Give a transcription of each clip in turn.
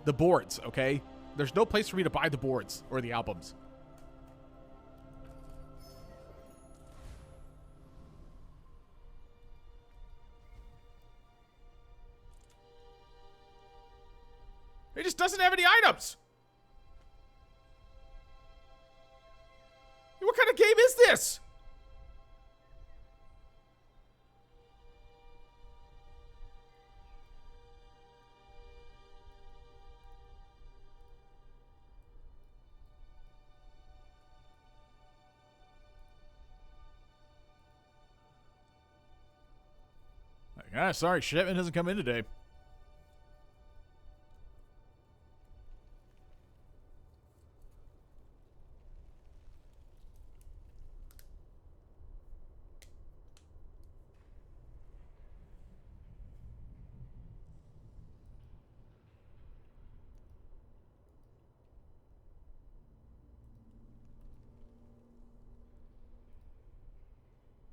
the boards, okay? There's no place for me to buy the boards or the albums. It just doesn't have any items. What kind of game is this? Sorry, shipment hasn't come in today.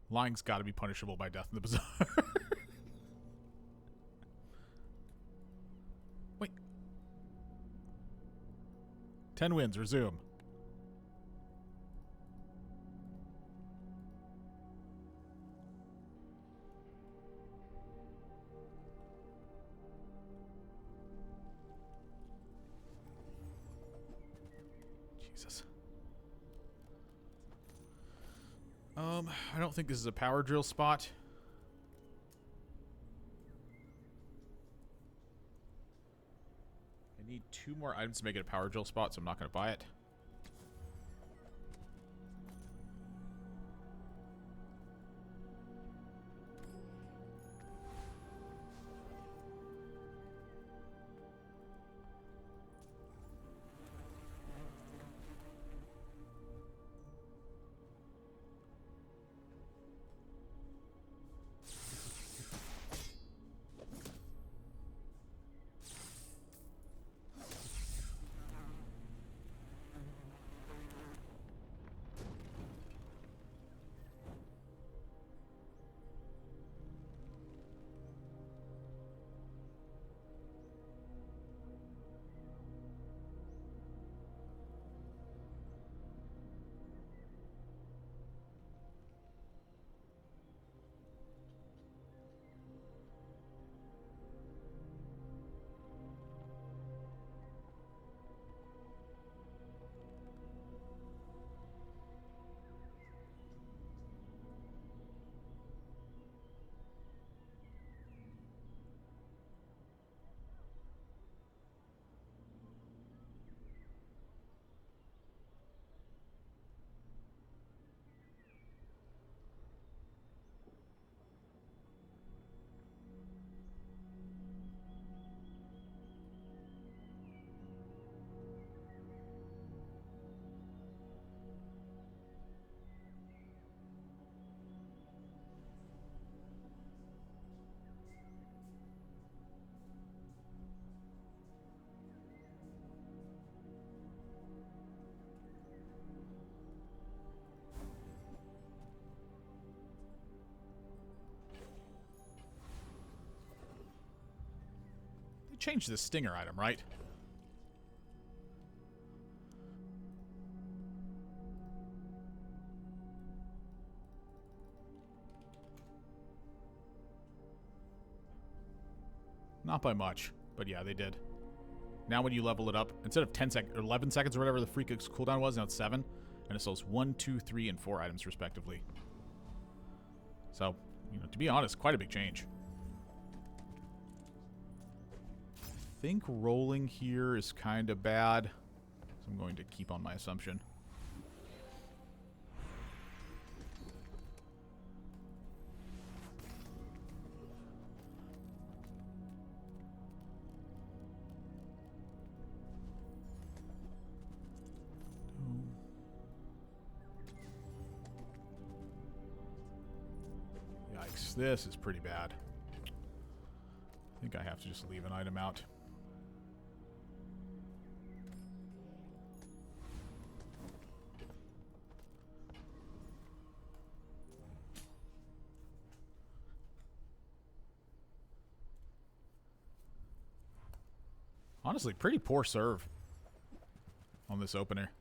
Lying's got to be punishable by death in the bazaar. Wait. 10 wins. Resume. Jesus. I don't think this is a power drill spot. I need 2 more items to make it a power drill spot, so I'm not going to buy it. Change the stinger item, right? Not by much, but yeah, they did. Now when you level it up, instead of 10 seconds or 11 seconds or whatever the free cooldown was, now it's 7, and it sells 1, 2, 3, and 4 items respectively. So, you know, to be honest, quite a big change. I think rolling here is kind of bad, so I'm going to keep on my assumption. Yikes, this is pretty bad. I think I have to just leave an item out. Honestly, pretty poor serve on this opener.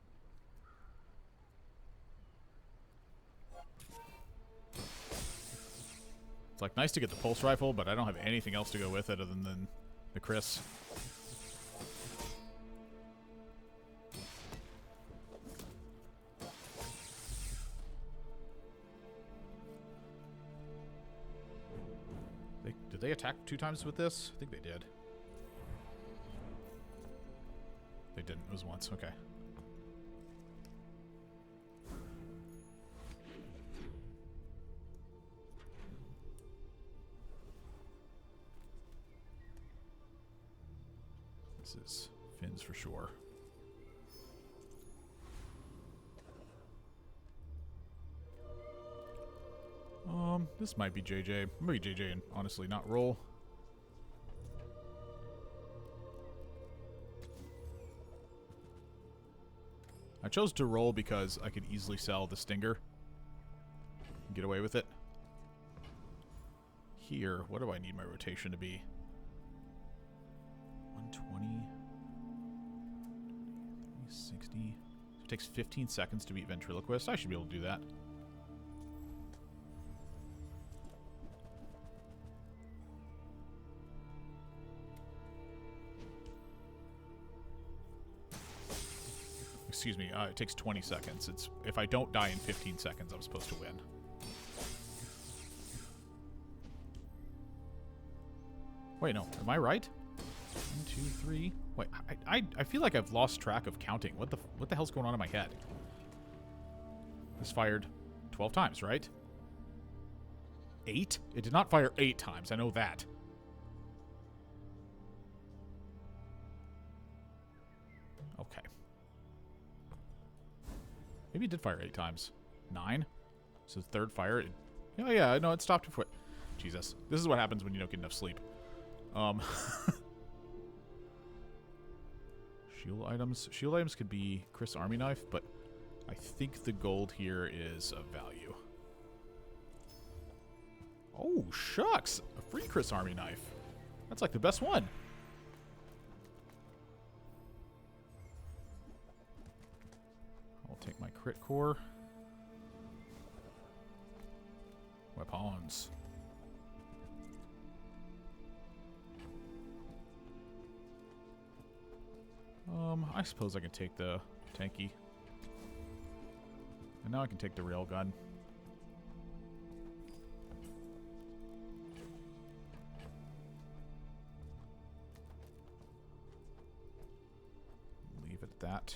It's like nice to get the pulse rifle, but I don't have anything else to go with it other than the Chris. Did they attack 2 times with this? I think they did. They didn't. It was once. Okay. This is Finn's for sure. This might be JJ. Maybe JJ and honestly not roll. I chose to roll because I could easily sell the Stinger and get away with it. Here, what do I need my rotation to be? 120, 360. So it takes 15 seconds to beat Ventriloquist. I should be able to do that. Excuse me, it takes 20 seconds. It's if I don't die in 15 seconds, I'm supposed to win. Wait, no. Am I right? 1, 2, 3. Wait, I feel like I've lost track of counting. What the hell's going on in my head? This fired 12 times, right? 8? It did not fire 8 times. I know that. Okay. Maybe it did fire 8 times. 9? So the third fire. Yeah, no, it stopped before. Jesus. This is what happens when you don't get enough sleep. Shield items. Shield items could be Chris Army Knife, but I think the gold here is of value. Oh, shucks. A free Chris Army Knife. That's like the best one. I'll take my crit core. Weapons. I suppose I can take the tanky. And now I can take the railgun. Leave it at that.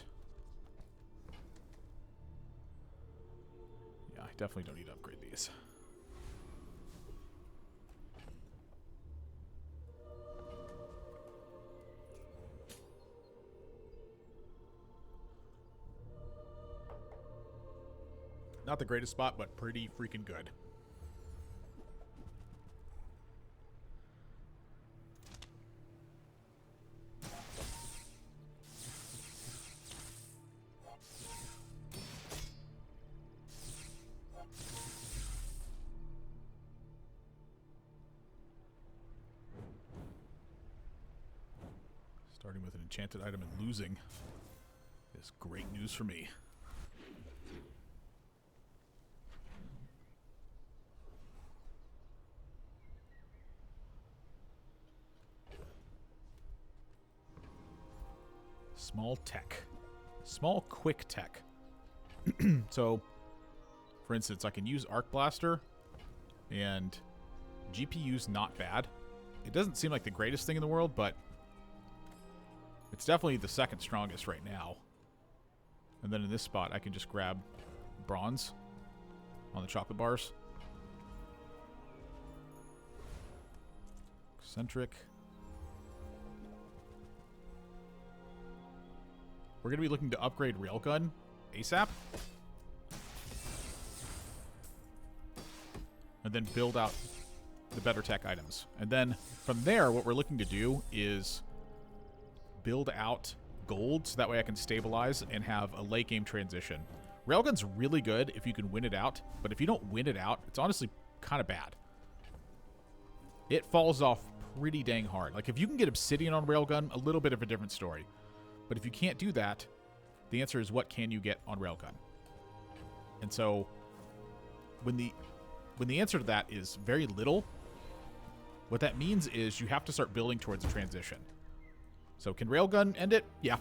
Yeah, I definitely don't need to upgrade these. Not the greatest spot, but pretty freaking good. Starting with an enchanted item and losing is great news for me. Small tech. Small quick tech. So, for instance, I can use Arc Blaster, and GPU's not bad. It doesn't seem like the greatest thing in the world, but it's definitely the second strongest right now. And then in this spot, I can just grab bronze on the chocolate bars. Eccentric. We're going to be looking to upgrade Railgun ASAP. And then build out the better tech items. And then from there, what we're looking to do is build out gold so that way I can stabilize and have a late game transition. Railgun's really good if you can win it out, but if you don't win it out, it's honestly kind of bad. It falls off pretty dang hard. Like, if you can get Obsidian on Railgun, a little bit of a different story. But if you can't do that, the answer is what can you get on Railgun? And so, when the answer to that is very little, what that means is you have to start building towards a transition. So can Railgun end it? Yeah.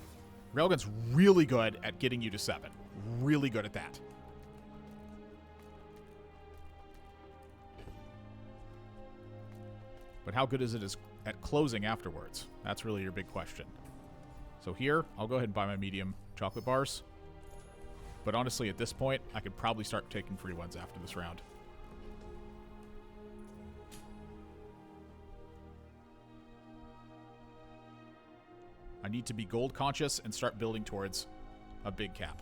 Railgun's really good at getting you to 7. Really good at that. But how good is it at closing afterwards? That's really your big question. So here, I'll go ahead and buy my medium chocolate bars. But honestly, at this point, I could probably start taking free ones after this round. I need to be gold conscious and start building towards a big cap.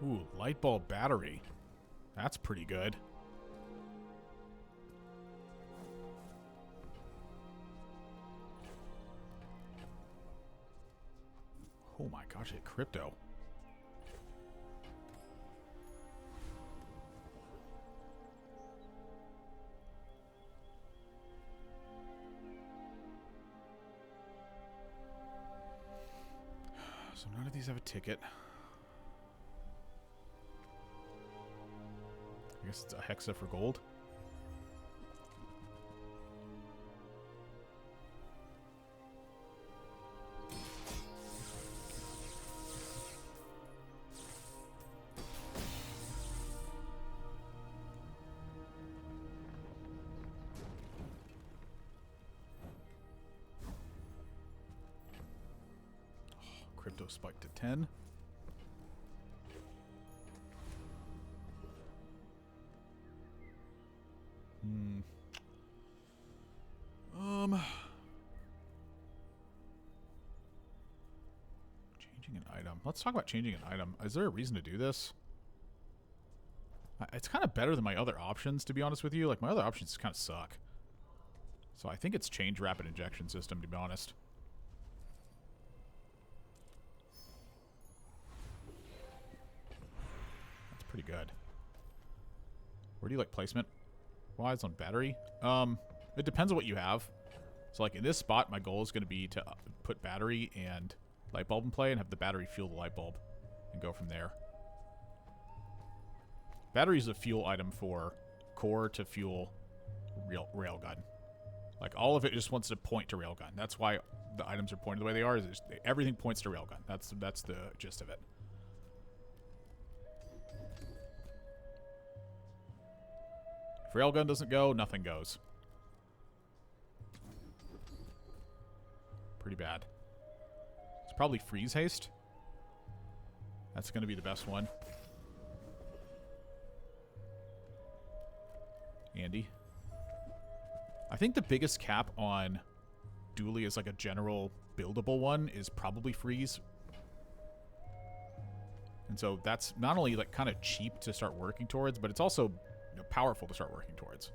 Ooh, light bulb battery. That's pretty good. Oh my gosh, hit crypto. So none of these have a ticket. I guess it's a hexa for gold. Crypto spiked to 10. Changing an item. Let's talk about changing an item. Is there a reason to do this? It's kind of better than my other options, to be honest with you. Like, my other options kind of suck. So I think it's change rapid injection system, to be honest. That's pretty good. Where do you like placement? Wise on battery? It depends on what you have. So, like, in this spot, my goal is going to be to put battery and light bulb in play and have the battery fuel the light bulb and go from there. Battery is a fuel item for core to fuel railgun. Like, all of it just wants to point to railgun. That's why the items are pointed the way they are. Is everything points to railgun. That's the gist of it. If railgun doesn't go, nothing goes. Pretty bad. It's probably freeze haste. That's going to be the best one. Andy. I think the biggest cap on Dooley is like a general buildable one is probably freeze. And so that's not only like kind of cheap to start working towards, but it's also, you know, powerful to start working towards.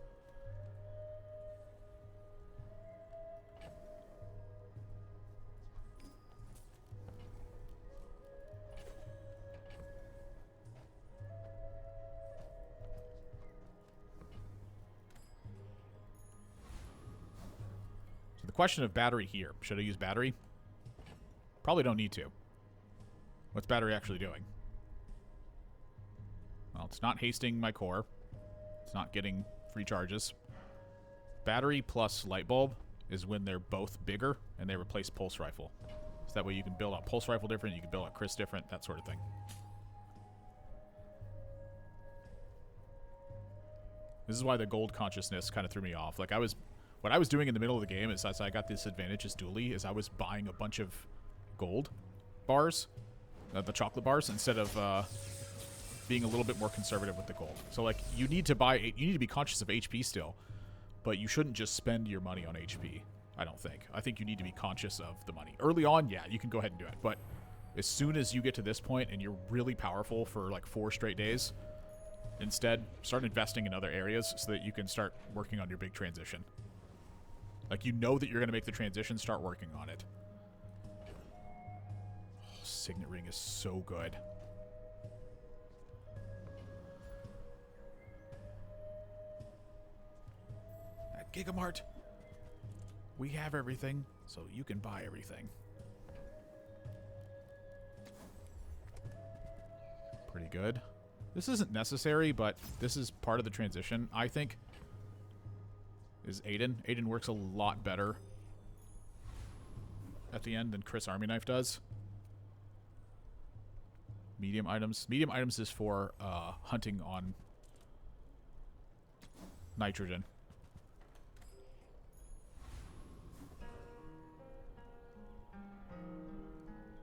So the question of battery here. Should I use battery? Probably don't need to. What's battery actually doing? Well, it's not hasting my core. It's not getting free charges. Battery plus light bulb is when they're both bigger and they replace pulse rifle. So that way you can build out pulse rifle different, you can build out Chris different, that sort of thing. This is why the gold consciousness kind of threw me off. Like what I was doing in the middle of the game is, as I got this advantage as dually, is I was buying a bunch of gold bars, the chocolate bars, instead of being a little bit more conservative with the gold. So like you need to be conscious of HP still, but you shouldn't just spend your money on HP. I don't think. I think you need to be conscious of the money. Early on, yeah, you can go ahead and do it, but as soon as you get to this point and you're really powerful for like 4 straight days, instead start investing in other areas so that you can start working on your big transition. Like, you know that you're going to make the transition, start working on it. Oh, Signet Ring is so good. At Gigamart, we have everything, so you can buy everything. Pretty good. This isn't necessary, but this is part of the transition, I think. Is Aiden. Aiden works a lot better at the end than Chris Army Knife does. Medium items. Medium items is for hunting on nitrogen.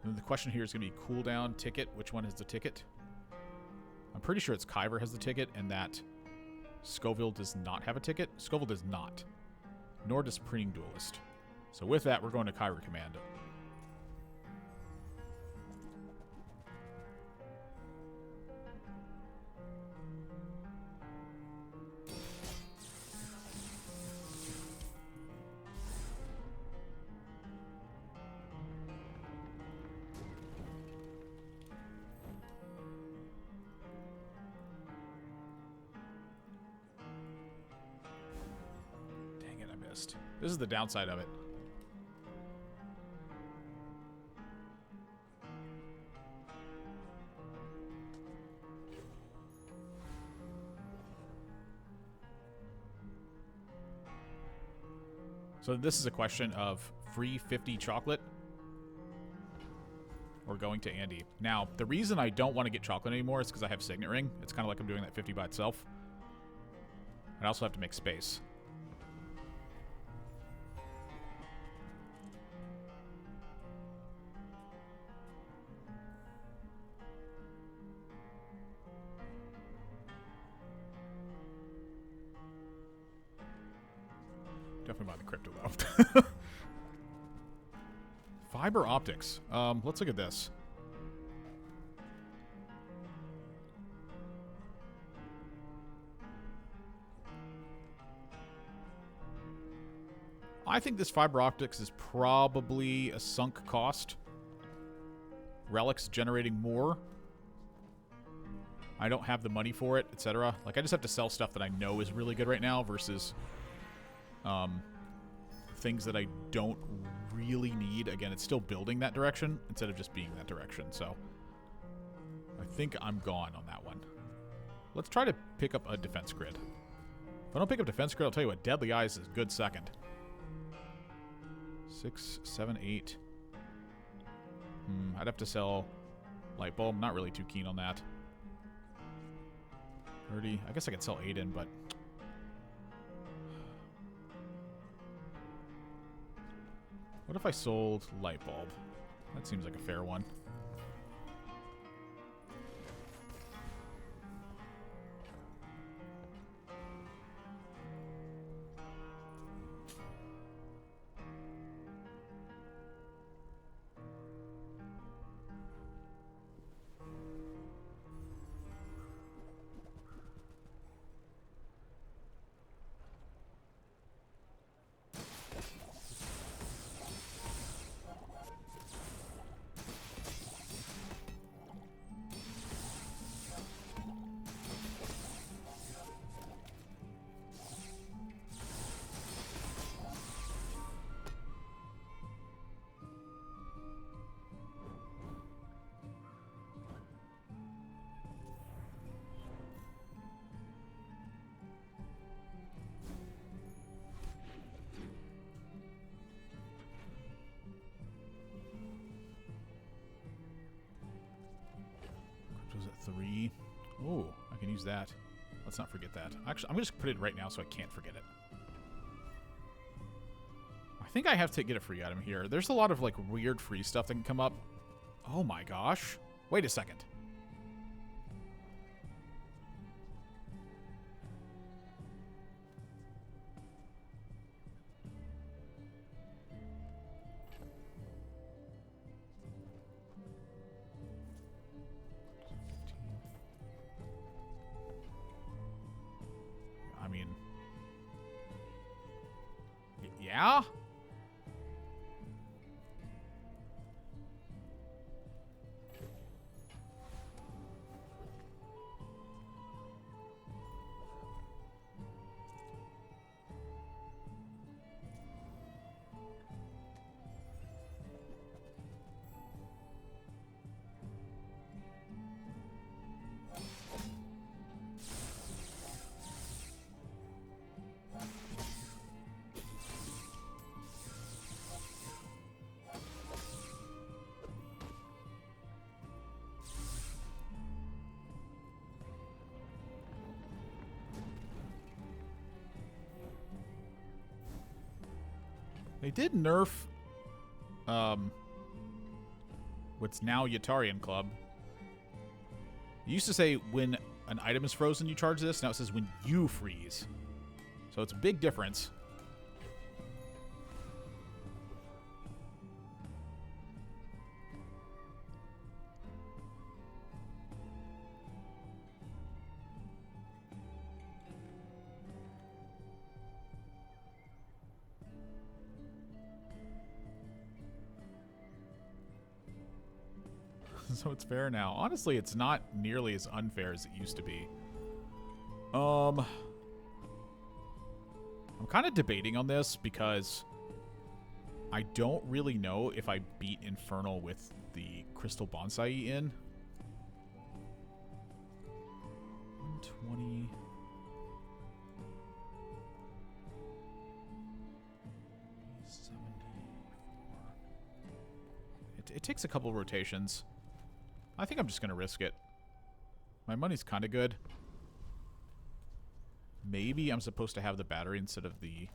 And the question here is going to be cooldown, ticket. Which one has the ticket? I'm pretty sure it's Kyver has the ticket, and that Scoville does not have a ticket. Scoville does not. Nor does Preening Duelist. So with that, we're going to Kyver Command. This is the downside of it. So this is a question of free 50 chocolate or going to Andy. Now, the reason I don't want to get chocolate anymore is because I have Signet Ring. It's kind of like I'm doing that 50 by itself. I also have to make space. Definitely buy the crypto though. Fiber optics. Let's look at this. I think this fiber optics is probably a sunk cost. Relics generating more. I don't have the money for it, etc. Like, I just have to sell stuff that I know is really good right now versus things that I don't really need. Again, it's still building that direction instead of just being that direction. So I think I'm gone on that one. Let's try to pick up a defense grid. If I don't pick up defense grid, I'll tell you what, Deadly Eyes is a good second. 6, 7, 8. I'd have to sell Light Bulb. Not really too keen on that. 30. I guess I could sell Aiden, but what if I sold Light Bulb? That seems like a fair one. Was it 3? Oh, I can use that. Let's not forget that. Actually, I'm going to just put it right now so I can't forget it. I think I have to get a free item here. There's a lot of, like, weird free stuff that can come up. Oh, my gosh. Wait a second. I mean... yeah? They did nerf what's now Yatarian Club. It used to say when an item is frozen, you charge this. Now it says when you freeze. So it's a big difference. So it's fair now. Honestly, it's not nearly as unfair as it used to be. I'm kind of debating on this because I don't really know if I beat Infernal with the Crystal Bonsai in. 120. It takes a couple rotations. I think I'm just going to risk it. My money's kind of good. Maybe I'm supposed to have the battery instead of the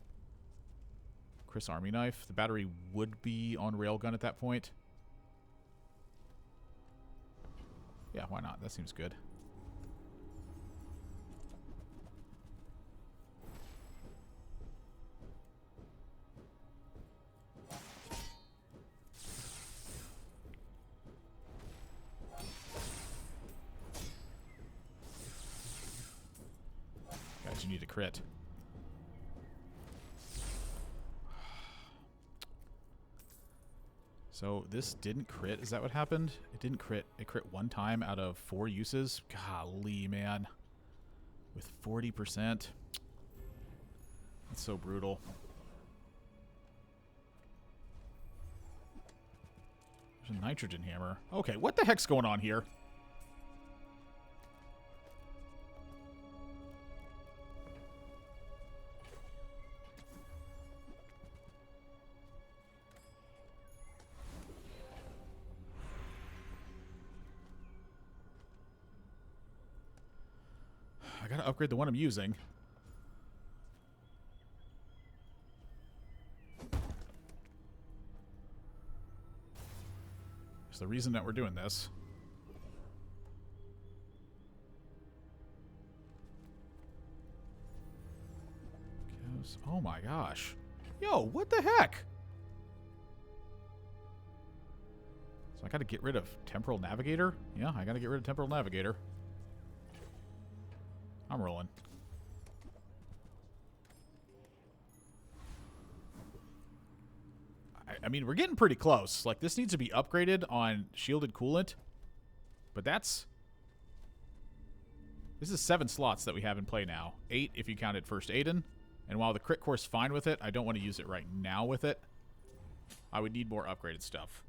Chris Army knife. The battery would be on railgun at that point. Yeah, why not? That seems good. You need a crit. So this didn't crit. Is that what happened? It didn't crit. It crit one time out of 4 uses. Golly, man. With 40%. That's so brutal. There's a nitrogen hammer. Okay, what the heck's going on here? I gotta upgrade the one I'm using. It's the reason that we're doing this. Oh my gosh. Yo, what the heck? So I gotta get rid of Temporal Navigator? Yeah, I gotta get rid of Temporal Navigator. I'm rolling. I mean, we're getting pretty close. Like, this needs to be upgraded on shielded coolant. But that's... This is 7 slots that we have in play now. 8 if you counted First Aiden. And while the crit core's fine with it, I don't want to use it right now with it. I would need more upgraded stuff.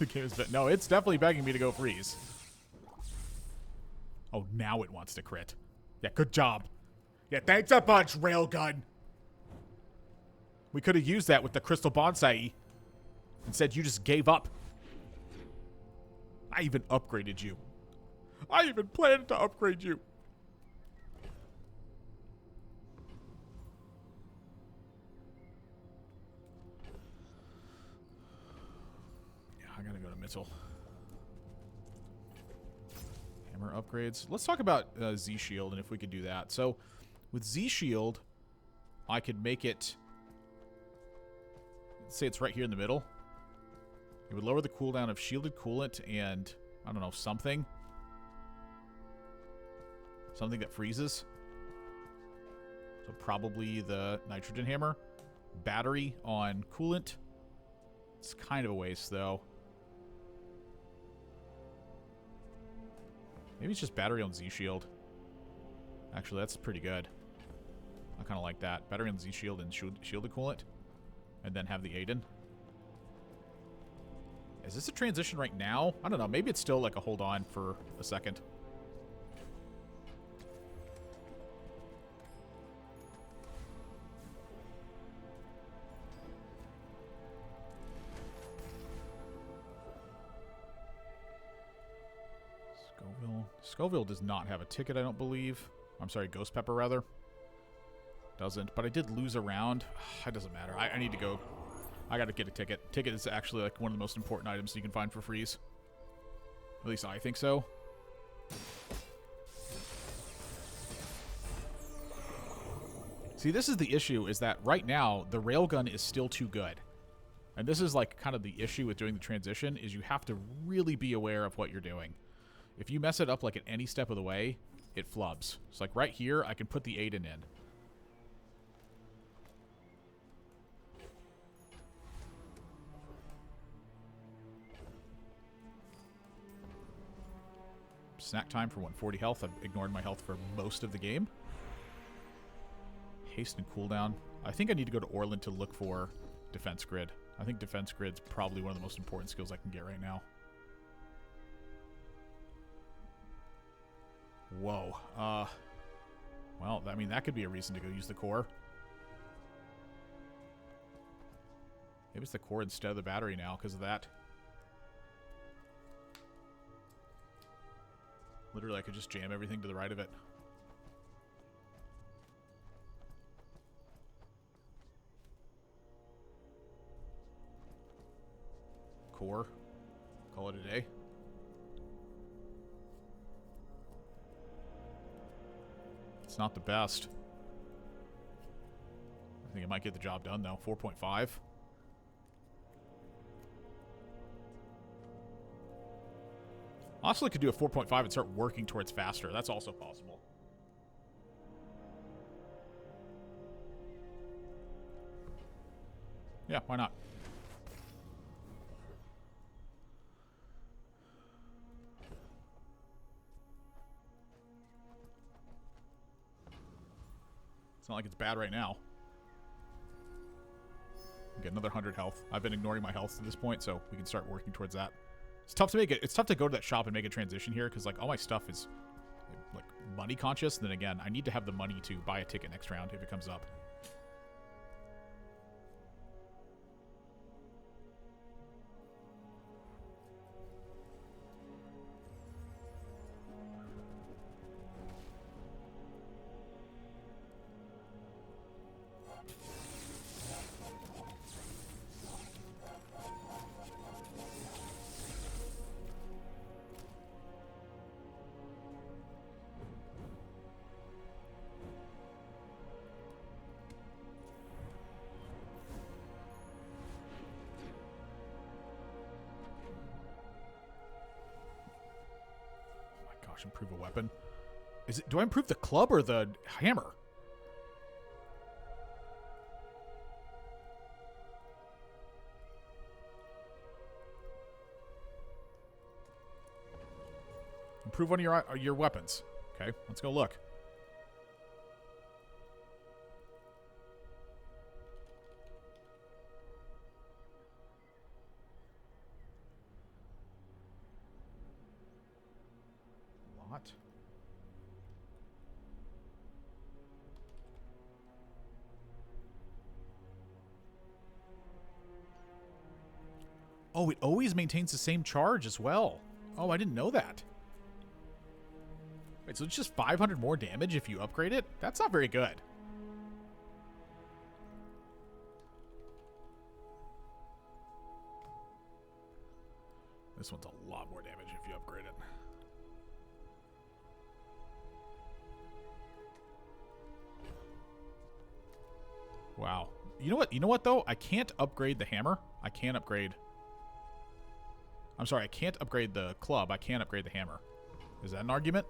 The game is no, it's definitely begging me to go freeze. Oh, now it wants to crit. Yeah, good job. Yeah, thanks a bunch, Railgun. We could have used that with the Crystal Bonsai. Instead, you just gave up. I even upgraded you. I even planned to upgrade you. Yeah, I gotta go to Mitchell. Hammer upgrades. Let's talk about Z Shield and if we could do that. So, with Z Shield, I could make it. Let's say it's right here in the middle. It would lower the cooldown of shielded coolant and, I don't know, something. Something that freezes. So probably the nitrogen hammer. Battery on coolant. It's kind of a waste, though. Maybe it's just battery on Z Shield. Actually, that's pretty good. I kind of like that. Battery on Z Shield and shielded coolant. And then have the Aiden. Is this a transition right now? I don't know. Maybe it's still like a hold on for a second. Scoville does not have a ticket, I don't believe. I'm sorry, Ghost Pepper, rather. Doesn't. But I did lose a round. It doesn't matter. I need to go. I gotta get a ticket. Ticket is actually like one of the most important items you can find for freeze. At least I think so. See, this is the issue, is that right now, the railgun is still too good. And this is like kind of the issue with doing the transition, is you have to really be aware of what you're doing. If you mess it up like at any step of the way, it flubs. So like right here, I can put the Aiden in. Snack time for 140 health. I've ignored my health for most of the game. Haste and cooldown. I think I need to go to Orland to look for defense grid. I think defense grid's probably one of the most important skills I can get right now. Whoa. Well, I mean, that could be a reason to go use the core. Maybe it's the core instead of the battery now because of that. Literally, I could just jam everything to the right of it. Core. Call it a day. It's not the best. I think it might get the job done, though. 4.5. Honestly, could do a 4.5 and start working towards faster. That's also possible. Yeah, why not? It's not like it's bad right now. Get another 100 health. I've been ignoring my health to this point, so we can start working towards that. It's tough to make it. It's tough to go to that shop and make a transition here because like all my stuff is like money conscious. And then again, I need to have the money to buy a ticket next round if it comes up. Improve a weapon. Is it? Do I improve the club or the hammer? Improve one of your weapons. Okay, let's go look. Oh, it always maintains the same charge as well. Oh, I didn't know that. Wait, so it's just 500 more damage if you upgrade it? That's not very good. This one's a lot more damage if you upgrade it. Wow. You know what? You know what, though? I can't upgrade the hammer. I can't upgrade... I'm sorry, I can't upgrade the club. I can't upgrade the hammer. Is that an argument?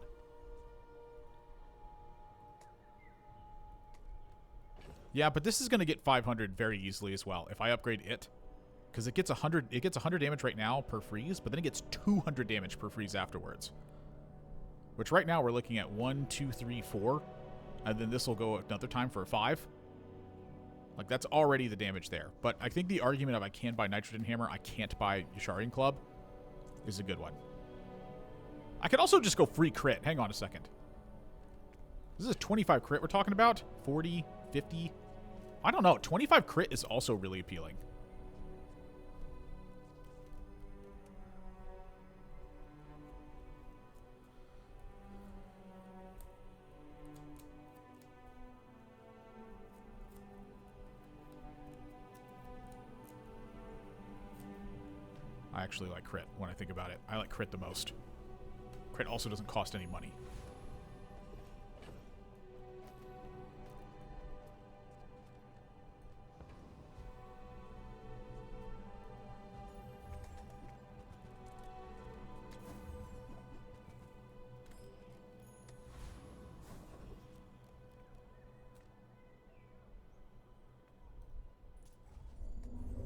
Yeah, but this is going to get 500 very easily as well if I upgrade it. Because it gets 100 damage right now per freeze, but then it gets 200 damage per freeze afterwards. Which right now we're looking at 1, 2, 3, 4. And then this will go another time for 5. Like, that's already the damage there. But I think the argument of I can buy Nitrogen Hammer, I can't buy Yasharian Club is a good one. I could also just go free crit. Hang on a second. This is a 25 crit we're talking about? 40, 50? I don't know. 25 crit is also really appealing. I actually like crit when I think about it. I like crit the most. Crit also doesn't cost any money.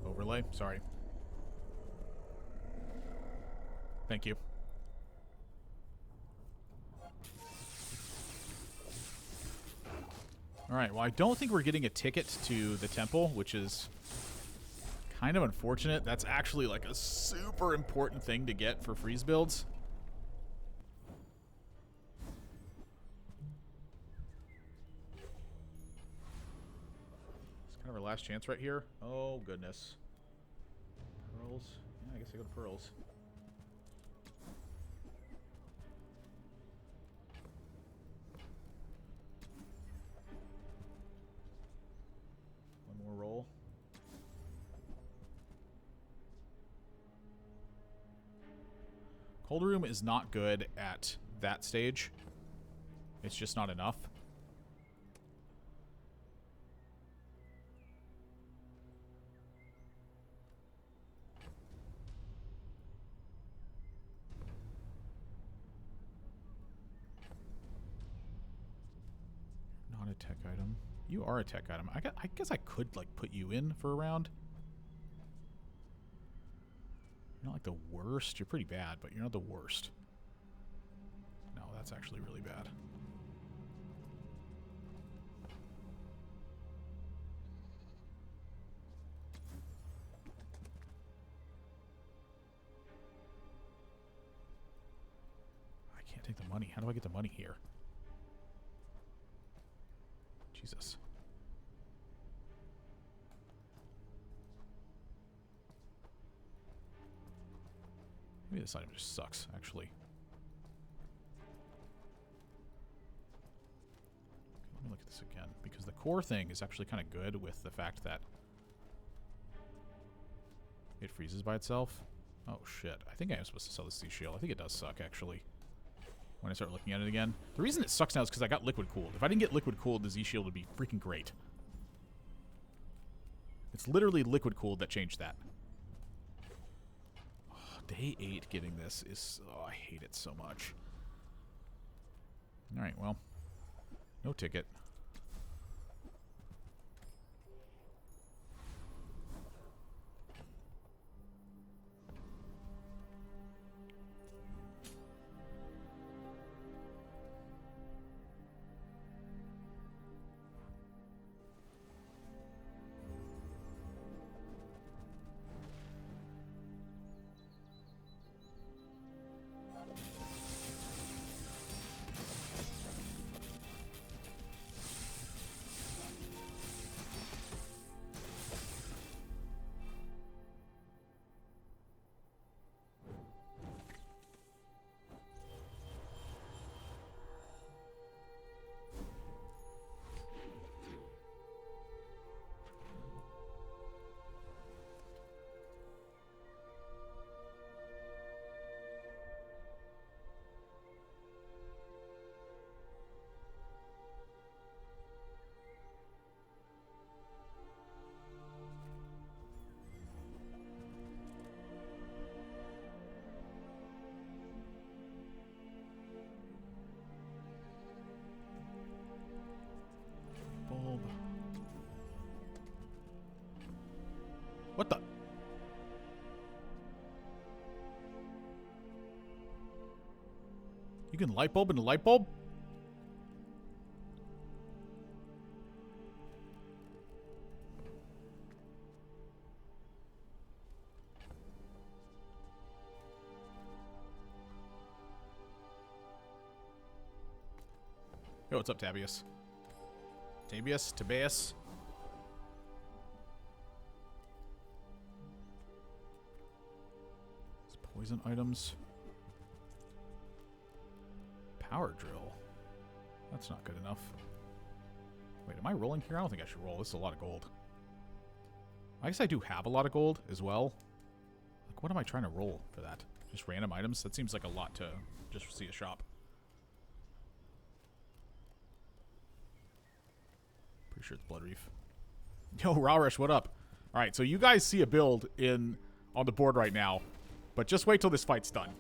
Overlay, sorry. Thank you. Alright, well, I don't think we're getting a ticket to the temple, which is kind of unfortunate. That's actually like a super important thing to get for freeze builds. It's kind of our last chance right here. Oh, goodness. Pearls? Yeah, I guess I go to pearls. Roll. Cold Room is not good at that stage. It's just not enough. Not a tech item. You are a tech item. I guess I could, like, put you in for a round. You're not, like, the worst. You're pretty bad, but you're not the worst. No, that's actually really bad. I can't take the money. How do I get the money here? Jesus. Maybe this item just sucks, actually. Okay, let me look at this again, because the core thing is actually kind of good with the fact that it freezes by itself. Oh, shit. I think I am supposed to sell the Sea Shield. I think it does suck, actually, when I start looking at it again. The reason it sucks now is because I got Liquid Cooled. If I didn't get Liquid Cooled, the Z Shield would be freaking great. It's literally Liquid Cooled that changed that. Oh, day 8 getting this is... Oh, I hate it so much. Alright, well. No ticket. can light bulb into light bulb? Yo, what's up, Tabius? Tabius? Poison items. Power drill. That's not good enough. Wait, am I rolling here? I don't think I should roll. This is a lot of gold. I guess I do have a lot of gold as well. Like, what am I trying to roll for that? Just random items? That seems like a lot to just see a shop. Pretty sure it's Blood Reef. Yo, Rawrish, what up? Alright, so you guys see a build on the board right now. But just wait till this fight's done.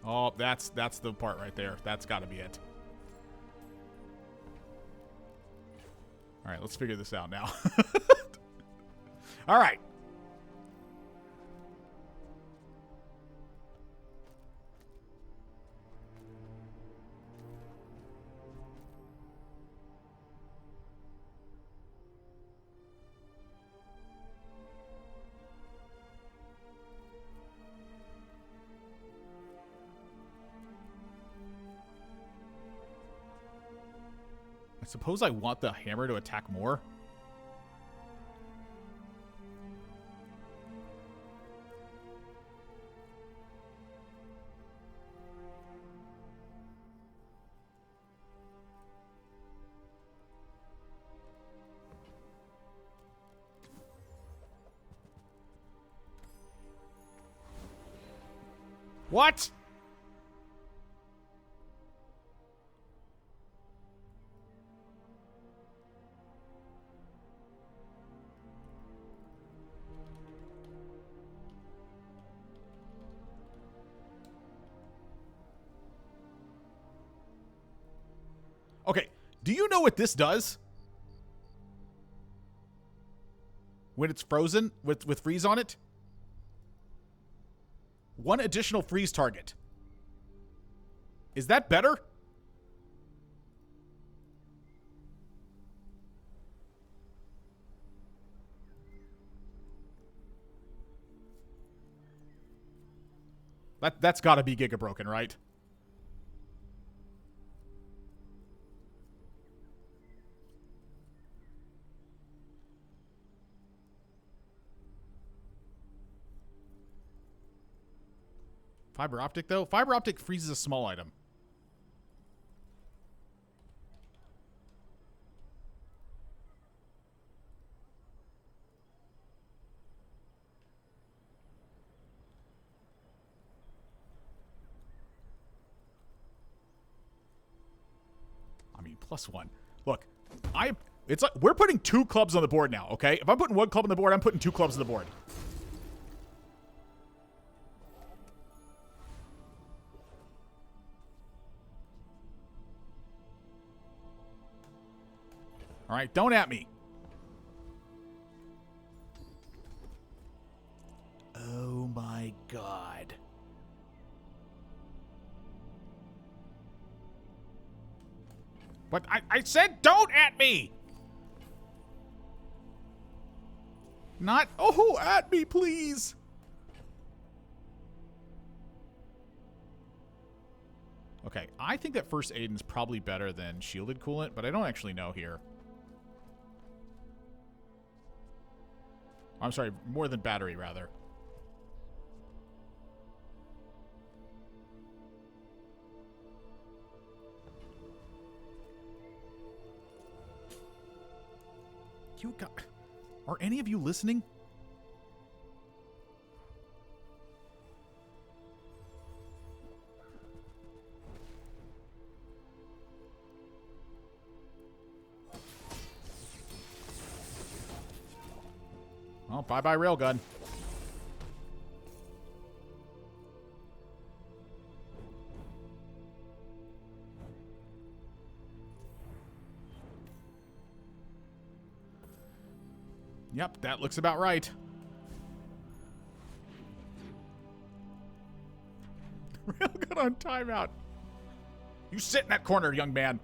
Oh, that's the part right there. That's got to be it. All right, let's figure this out now. All right. I suppose I want the hammer to attack more. What? Okay, do you know what this does? When it's frozen with freeze on it? One additional freeze target. Is that better? That's got to be Giga Broken, right? Fiber optic, though? Fiber optic freezes a small item. I mean, +1. Look, it's like we're putting 2 clubs on the board now, okay? If I'm putting 1 club on the board, I'm putting 2 clubs on the board. All right, don't at me. Oh my God. But I said don't at me. Not, oh, at me, please. Okay, I think that First Aiden's probably better than Shielded Coolant, but I don't actually know here. I'm sorry, more than battery, rather. You got... Are any of you listening? bye-bye railgun. Yep, that looks about right. Railgun on timeout. You sit in that corner, young man.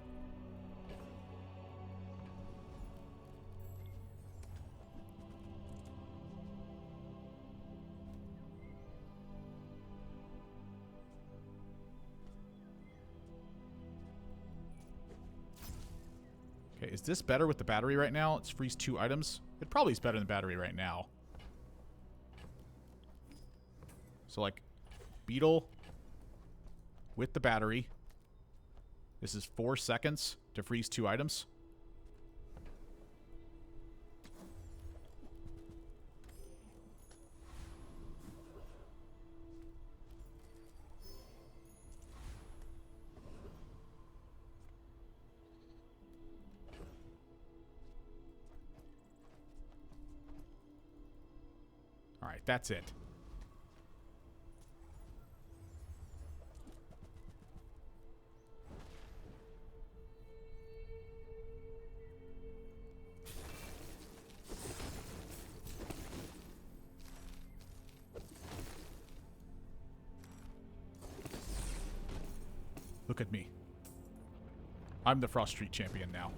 Okay, is this better with the battery right now? It's freeze 2 items. It probably is better than battery right now. So, like, Beetle with the battery. This is 4 seconds to freeze 2 items. All right, that's it. Look at me. I'm the Frost Street champion now.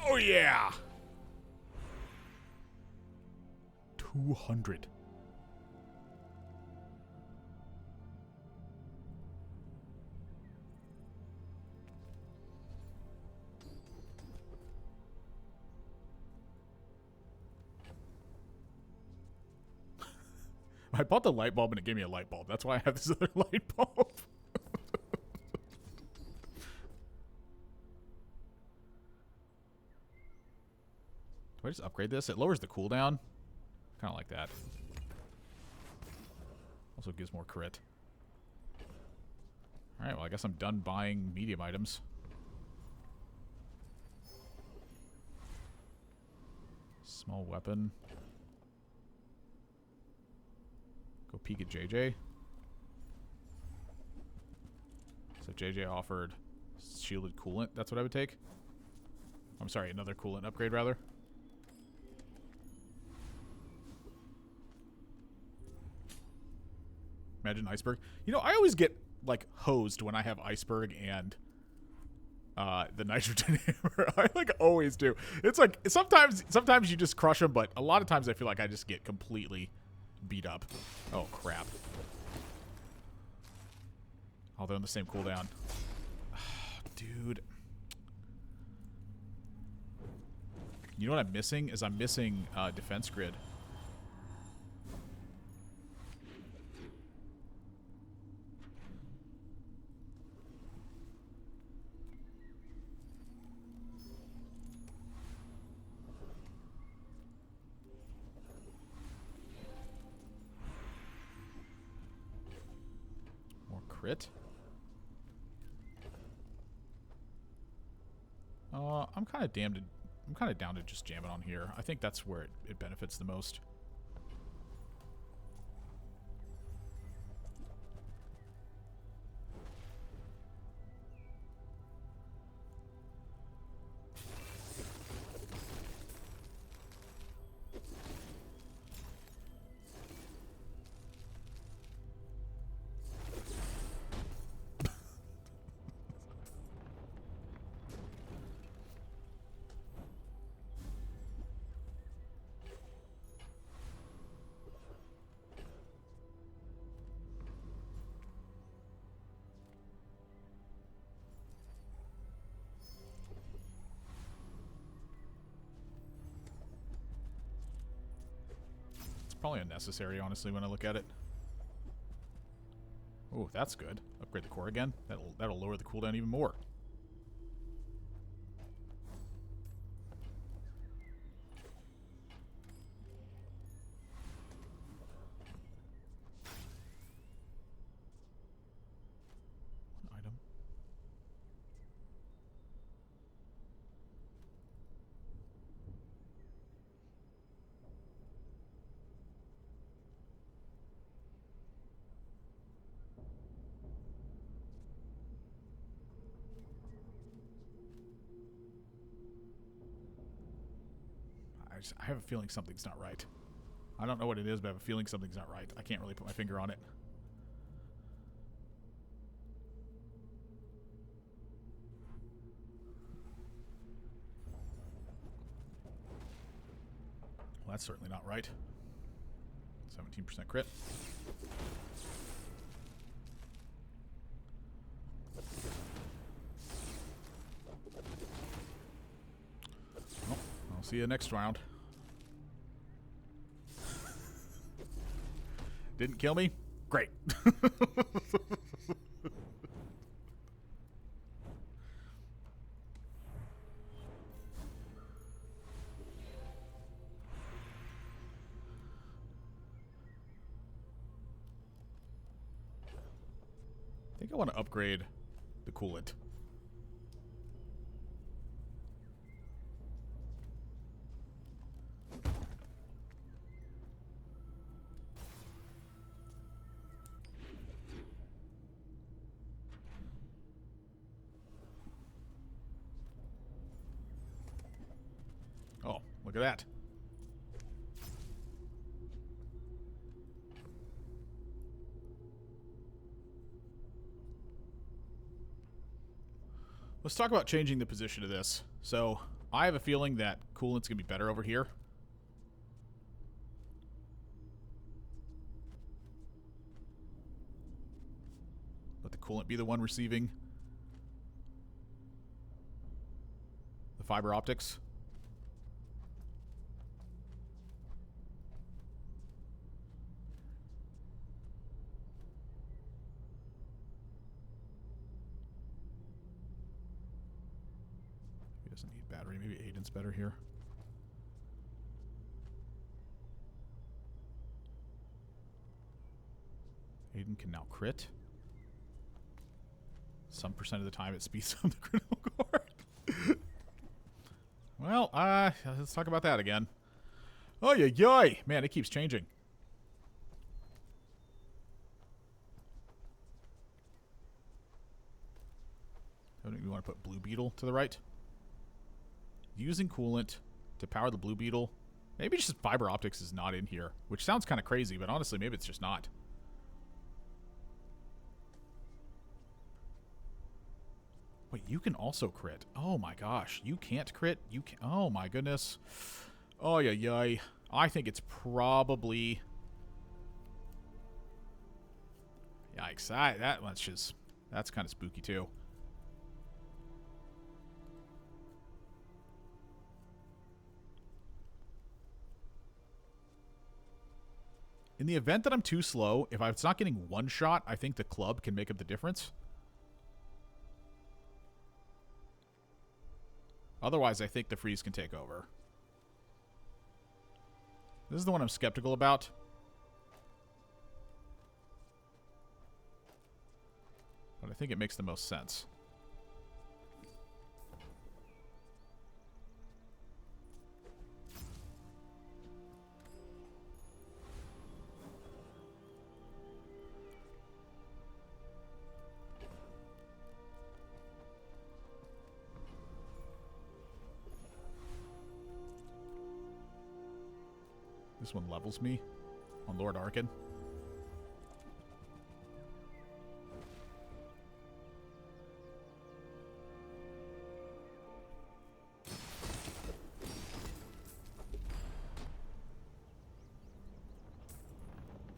Oh, yeah! 200. I bought the light bulb and it gave me a light bulb. That's why I have this other light bulb. Do I just upgrade this? It lowers the cooldown. Kind of like that. Also gives more crit. Alright, well, I guess I'm done buying medium items. Small weapon. Go peek at JJ. So JJ offered shielded coolant. That's what I would take. I'm sorry, another coolant upgrade, rather. Imagine iceberg. You know, I always get, like, hosed when I have iceberg and the nitrogen hammer. I, like, always do. It's like, sometimes you just crush them, but a lot of times I feel like I just get completely beat up. Oh, crap. Oh, they're on the same cooldown. Dude. You know what I'm missing? Is I'm missing defense grid. Crit. I'm kind of down to just jam it on here. I think that's where it benefits the most. Probably unnecessary, honestly, when I look at it. Oh, that's good. Upgrade the core again. That'll lower the cooldown even more. One item. I have a feeling something's not right. I don't know what it is, but I have a feeling something's not right. I can't really put my finger on it. Well, that's certainly not right. 17% crit. Well, I'll see you next round. Didn't kill me? Great. I think I want to upgrade the coolant. Oh, look at that. Let's talk about changing the position of this. So, I have a feeling that coolant's going to be better over here. Let the coolant be the one receiving the fiber optics. Doesn't need battery. Maybe Aiden's better here. Aiden can now crit. Some percent of the time it speeds up the critical core. Well, let's talk about that again. Oh, yeah. Man, it keeps changing. Don't you want to put Blue Beetle to the right? Using coolant to power the Blue Beetle. Maybe just fiber optics is not in here, which sounds kind of crazy, but honestly, maybe it's just not. Wait, you can also crit. Oh my gosh, you can't crit? You can. Oh my goodness. Oh yeah. I think it's probably. Yikes! That's kind of spooky too. In the event that I'm too slow, if it's not getting one shot, I think the club can make up the difference. Otherwise, I think the freeze can take over. This is the one I'm skeptical about. But I think it makes the most sense. This one levels me on Lord Arkin.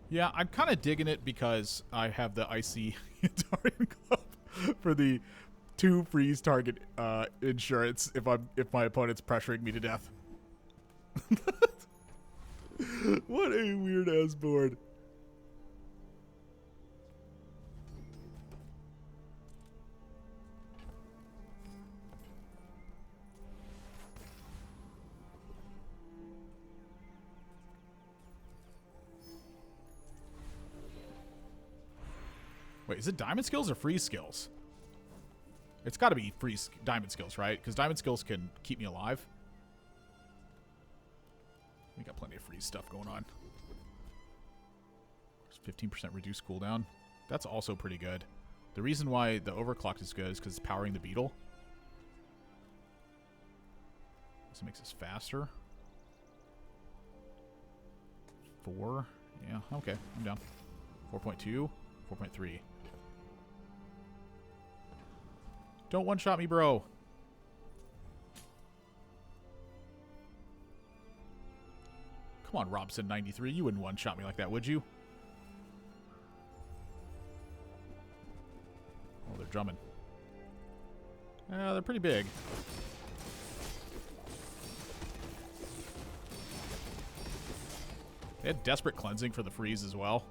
Yeah, I'm kind of digging it because I have the icy Atarian Club for the 2 freeze target insurance if my opponent's pressuring me to death. What a weird ass board. Wait, is it diamond skills or freeze skills? It's got to be freeze diamond skills, right? Because diamond skills can keep me alive. We got plenty of freeze stuff going on. 15% reduced cooldown. That's also pretty good. The reason why the overclock is good is because it's powering the beetle. This makes us faster. 4. Yeah, okay, I'm down. 4.2, 4.3. Don't one-shot me, bro. Come on, Robson93. You wouldn't one-shot me like that, would you? Oh, they're drumming. They're pretty big. They had Desperate Cleansing for the freeze as well.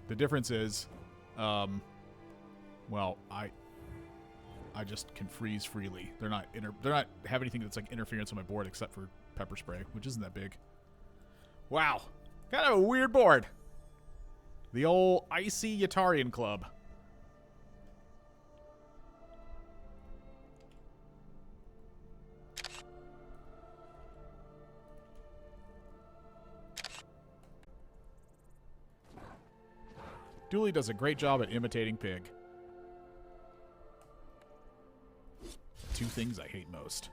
The difference is, well, I just can freeze freely. They're not have anything that's like interference on my board except for Pepper Spray, which isn't that big. Wow, kind of a weird board. The old Icy Yatarian Club. Dooley does a great job at imitating Pig. 2 things I hate most.